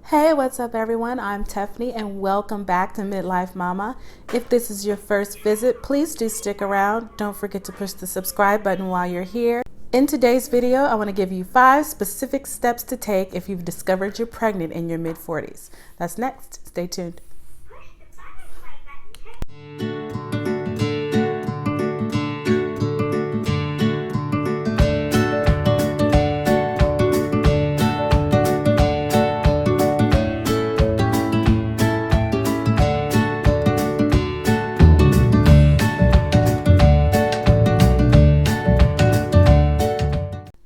Hey, what's up everyone? I'm Tiffany and welcome back to Midlife Mama. If this is your first visit, please do stick around. Don't forget to push the subscribe button while you're here. In today's video, I want to give you 5 specific steps to take if you've discovered you're pregnant in your mid-40s. That's next. Stay tuned.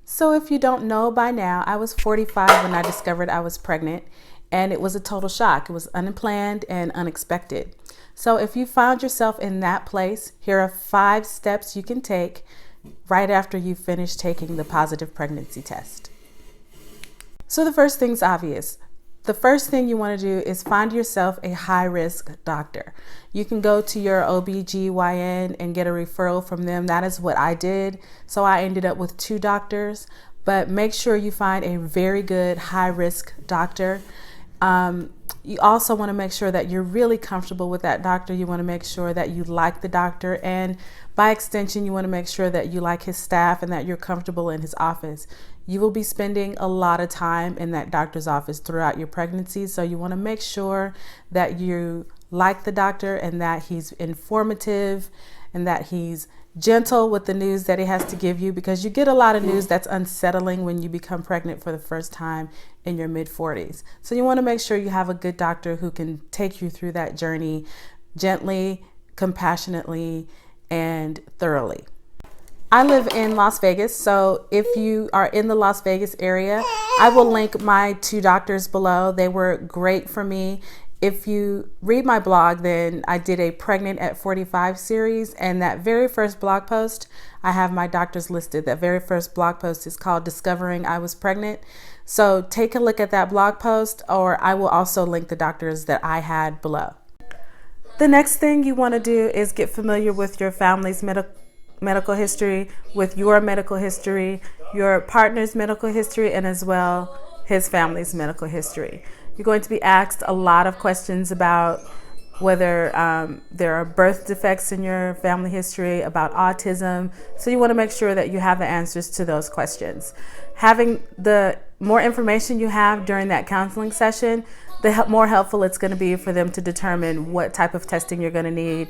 So if you don't know by now, I was 45 when I discovered I was pregnant, and it was a total shock. It was unplanned and unexpected. So if you found yourself in that place, here are 5 steps you can take right after you finish taking the positive pregnancy test. So the first thing's obvious. The first thing you want to do is find yourself a high-risk doctor. You can go to your OBGYN and get a referral from them. That is what I did. So I ended up with 2 doctors, but make sure you find a very good high-risk doctor. You also want to make sure that you're really comfortable with that doctor. You want to make sure that you like the doctor, and by extension, you want to make sure that you like his staff and that you're comfortable in his office. You will be spending a lot of time in that doctor's office throughout your pregnancy, so you want to make sure that you like the doctor and that he's informative and that he's gentle with the news that he has to give you, because you get a lot of news that's unsettling when you become pregnant for the first time in your mid-40s. So you want to make sure you have a good doctor who can take you through that journey gently, compassionately, and thoroughly. I live in Las Vegas, so if you are in the Las Vegas area, I will link my 2 doctors below. They were great for me. If you read my blog, then I did a Pregnant at 45 series, and that very first blog post, I have my doctors listed. That very first blog post is called Discovering I Was Pregnant. So take a look at that blog post, or I will also link the doctors that I had below. The next thing you want to do is get familiar with your family's medical history, with your medical history, your partner's medical history, and as well his family's medical history. You're going to be asked a lot of questions about whether there are birth defects in your family history, about autism. So you want to make sure that you have the answers to those questions. Having the more information you have during that counseling session, the more helpful it's going to be for them to determine what type of testing you're going to need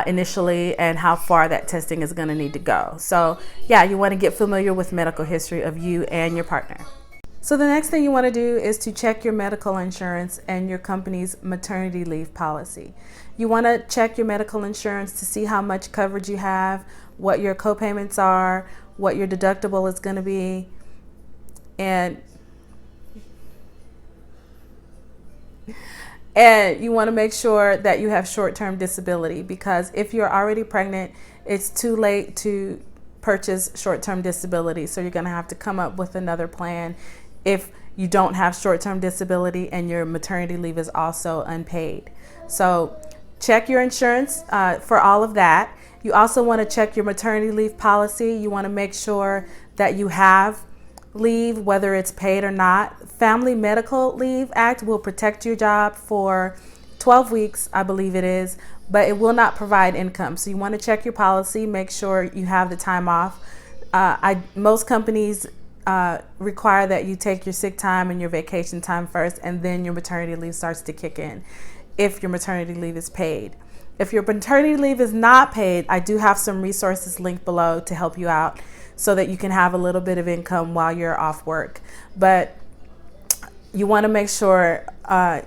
initially and how far that testing is going to need to go. So yeah, you want to get familiar with medical history of you and your partner. So the next thing you want to do is to check your medical insurance and your company's maternity leave policy. You want to check your medical insurance to see how much coverage you have, what your co-payments are, what your deductible is going to be, and you want to make sure that you have short-term disability, because if you're already pregnant, it's too late to purchase short-term disability. So you're going to have to come up with another plan if you don't have short-term disability and your maternity leave is also unpaid. So check your insurance for all of that. You also want to check your maternity leave policy. You want to make sure that you have leave, whether it's paid or not. Family Medical Leave Act will protect your job for 12 weeks, I believe it is, but it will not provide income. So you want to check your policy, make sure you have the time off. Most companies require that you take your sick time and your vacation time first, and then your maternity leave starts to kick in if your maternity leave is paid. If your maternity leave is not paid, I do have some resources linked below to help you out so that you can have a little bit of income while you're off work. But you want to make sure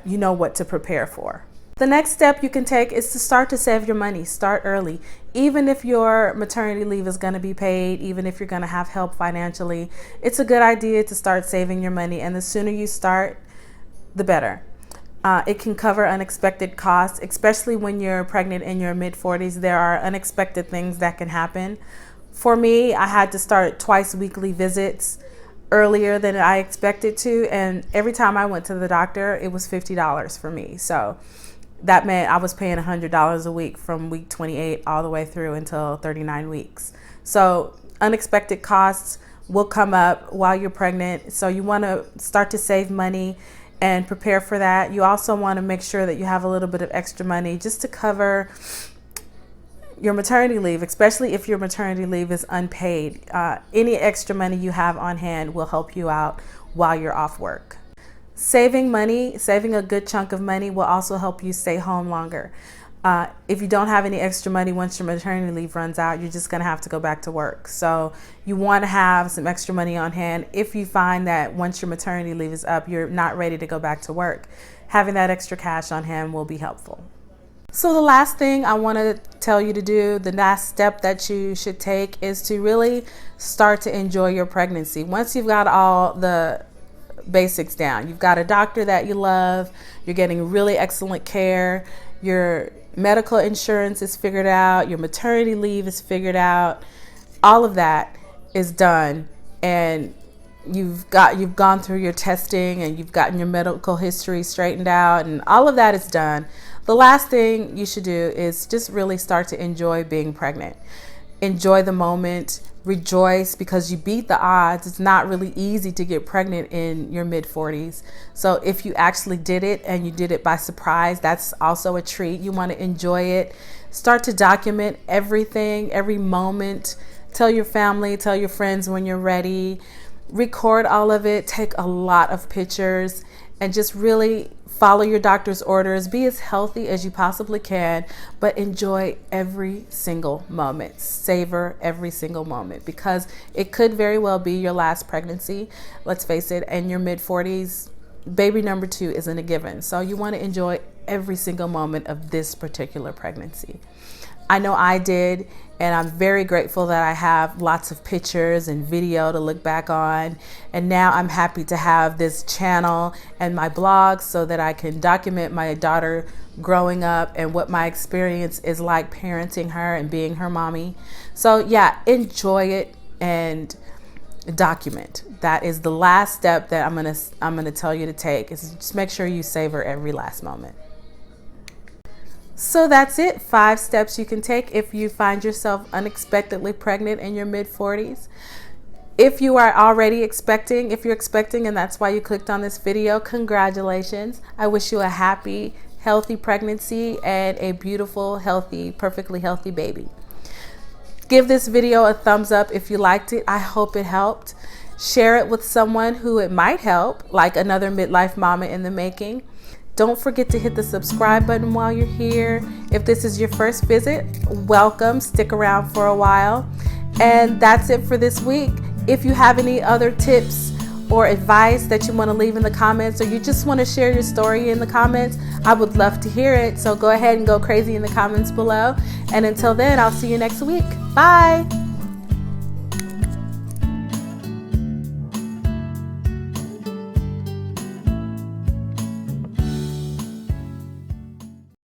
you know what to prepare for. The next step you can take is to start to save your money. Start early. Even if your maternity leave is going to be paid, even if you're going to have help financially, it's a good idea to start saving your money. And the sooner you start, the better. It can cover unexpected costs, especially when you're pregnant in your mid-40s. There are unexpected things that can happen. For me, I had to start twice weekly visits earlier than I expected to, and every time I went to the doctor, it was $50 for me. So that meant I was paying $100 a week from week 28 all the way through until 39 weeks. So unexpected costs will come up while you're pregnant. So you want to start to save money and prepare for that. You also want to make sure that you have a little bit of extra money just to cover your maternity leave, especially if your maternity leave is unpaid. Any extra money you have on hand will help you out while you're off work. Saving money, saving a good chunk of money will also help you stay home longer. If you don't have any extra money once your maternity leave runs out, you're just going to have to go back to work. So you want to have some extra money on hand if you find that once your maternity leave is up, you're not ready to go back to work. Having that extra cash on hand will be helpful. So the last thing I want to tell you to do, the last step that you should take, is to really start to enjoy your pregnancy. Once you've got all the basics down, you've got a doctor that you love, you're getting really excellent care, your medical insurance is figured out, your maternity leave is figured out, all of that is done, and you've gone through your testing and you've gotten your medical history straightened out, and all of that is done. The last thing you should do is just really start to enjoy being pregnant. Enjoy the moment, rejoice because you beat the odds. It's not really easy to get pregnant in your mid-40s. So if you actually did it and you did it by surprise, that's also a treat. You want to enjoy it. Start to document everything, every moment. Tell your family, tell your friends when you're ready. Record all of it. Take a lot of pictures and just really follow your doctor's orders. Be as healthy as you possibly can, but enjoy every single moment. Savor every single moment because it could very well be your last pregnancy. Let's face it, in your mid-40s, baby number 2 isn't a given. So you want to enjoy every single moment of this particular pregnancy. I know I did, and I'm very grateful that I have lots of pictures and video to look back on. And now I'm happy to have this channel and my blog so that I can document my daughter growing up and what my experience is like parenting her and being her mommy. So yeah, enjoy it and document. That is the last step that I'm gonna tell you to take, is just make sure you savor every last moment. So that's it. 5 steps you can take if you find yourself unexpectedly pregnant in your mid-40s. If you are already expecting, if you're expecting and that's why you clicked on this video, congratulations. I wish you a happy, healthy pregnancy and a beautiful, healthy, perfectly healthy baby. Give this video a thumbs up if you liked it. I hope it helped. Share it with someone who it might help, like another midlife mama in the making. Don't forget to hit the subscribe button while you're here. If this is your first visit, welcome. Stick around for a while. And that's it for this week. If you have any other tips or advice that you want to leave in the comments, or you just want to share your story in the comments, I would love to hear it. So go ahead and go crazy in the comments below. And until then, I'll see you next week. Bye.